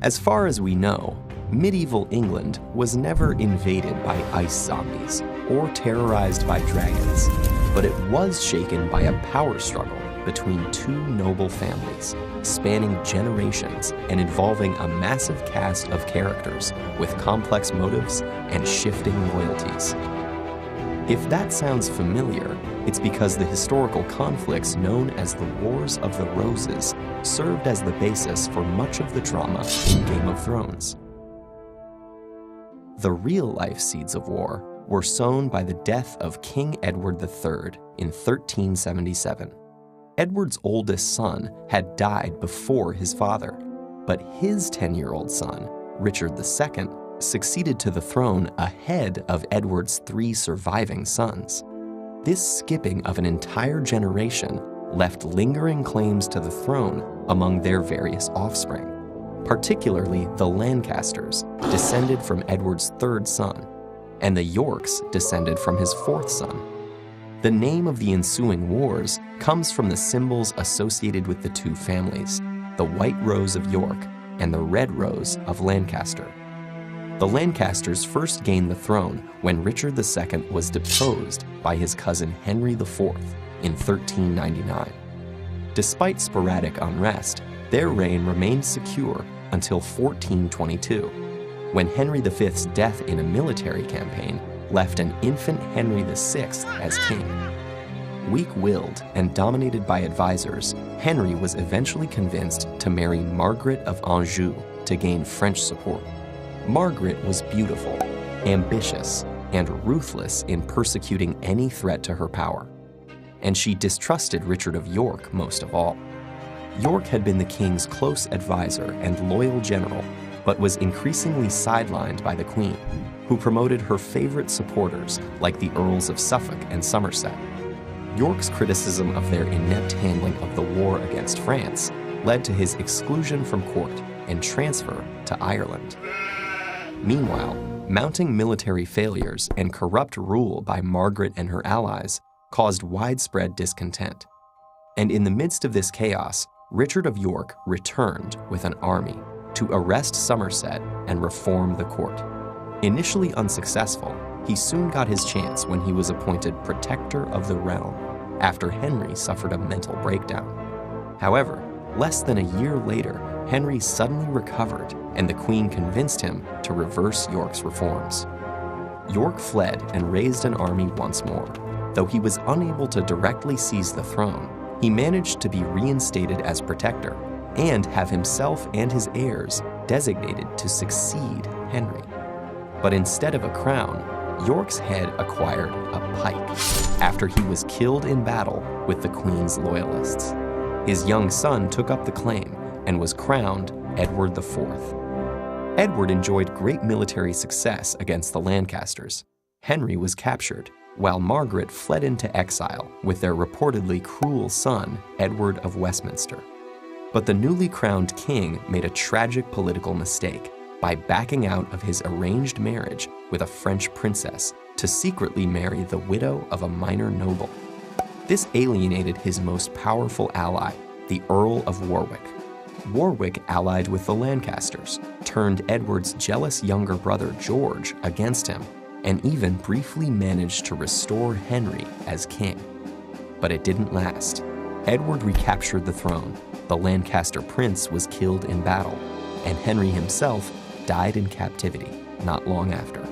As far as we know, medieval England was never invaded by ice zombies or terrorized by dragons, but it was shaken by a power struggle between two noble families, spanning generations and involving a massive cast of characters with complex motives and shifting loyalties. If that sounds familiar, it's because the historical conflicts known as the Wars of the Roses served as the basis for much of the drama in Game of Thrones. The real-life seeds of war were sown by the death of King Edward III in 1377. Edward's oldest son had died before his father, but his 10-year-old son, Richard II, succeeded to the throne ahead of Edward's 3 surviving sons. This skipping of an entire generation left lingering claims to the throne among their various offspring, particularly the Lancasters, descended from Edward's 3rd son, and the Yorks descended from his 4th son. The name of the ensuing wars comes from the symbols associated with the two families, the White Rose of York and the Red Rose of Lancaster. The Lancasters first gained the throne when Richard II was deposed by his cousin Henry IV in 1399. Despite sporadic unrest, their reign remained secure until 1422, when Henry V's death in a military campaign left an infant Henry VI as king. Weak-willed and dominated by advisors, Henry was eventually convinced to marry Margaret of Anjou to gain French support. Margaret was beautiful, ambitious, and ruthless in persecuting any threat to her power, and she distrusted Richard of York most of all. York had been the king's close advisor and loyal general, but was increasingly sidelined by the Queen, who promoted her favorite supporters like the Earls of Suffolk and Somerset. York's criticism of their inept handling of the war against France led to his exclusion from court and transfer to Ireland. Meanwhile, mounting military failures and corrupt rule by Margaret and her allies caused widespread discontent. And in the midst of this chaos, Richard of York returned with an army to arrest Somerset and reform the court. Initially unsuccessful, he soon got his chance when he was appointed Protector of the Realm after Henry suffered a mental breakdown. However, less than a year later, Henry suddenly recovered and the Queen convinced him to reverse York's reforms. York fled and raised an army once more. Though he was unable to directly seize the throne, he managed to be reinstated as protector and have himself and his heirs designated to succeed Henry. But instead of a crown, York's head acquired a pike after he was killed in battle with the Queen's loyalists. His young son took up the claim and was crowned Edward IV. Edward enjoyed great military success against the Lancasters. Henry was captured, while Margaret fled into exile with their reportedly cruel son, Edward of Westminster. But the newly crowned king made a tragic political mistake by backing out of his arranged marriage with a French princess to secretly marry the widow of a minor noble. This alienated his most powerful ally, the Earl of Warwick. Warwick allied with the Lancasters, turned Edward's jealous younger brother George against him, and even briefly managed to restore Henry as king. But it didn't last. Edward recaptured the throne, the Lancaster prince was killed in battle, and Henry himself died in captivity not long after.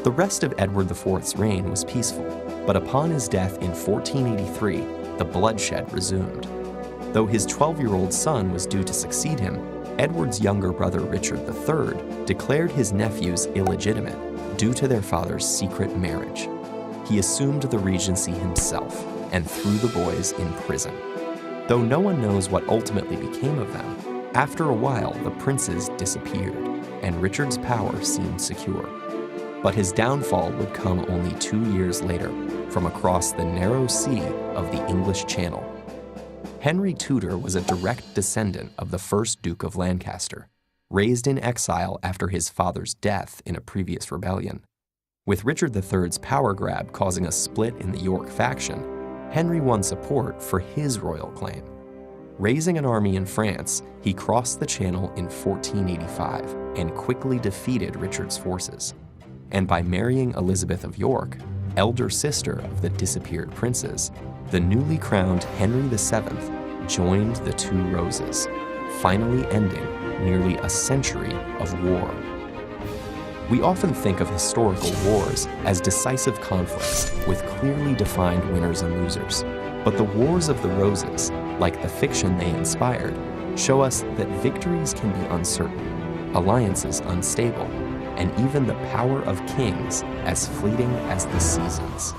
The rest of Edward IV's reign was peaceful, but upon his death in 1483, the bloodshed resumed. Though his 12-year-old son was due to succeed him, Edward's younger brother Richard III declared his nephews illegitimate due to their father's secret marriage. He assumed the regency himself and threw the boys in prison. Though no one knows what ultimately became of them, after a while the princes disappeared, and Richard's power seemed secure. But his downfall would come only 2 years later, from across the narrow sea of the English Channel. Henry Tudor was a direct descendant of the first Duke of Lancaster, raised in exile after his father's death in a previous rebellion. With Richard III's power grab causing a split in the York faction, Henry won support for his royal claim. Raising an army in France, he crossed the Channel in 1485 and quickly defeated Richard's forces. And by marrying Elizabeth of York, elder sister of the disappeared princes, the newly crowned Henry VII joined the Two Roses, finally ending nearly a century of war. We often think of historical wars as decisive conflicts with clearly defined winners and losers. But the Wars of the Roses, like the fiction they inspired, show us that victories can be uncertain, alliances unstable, and even the power of kings as fleeting as the seasons.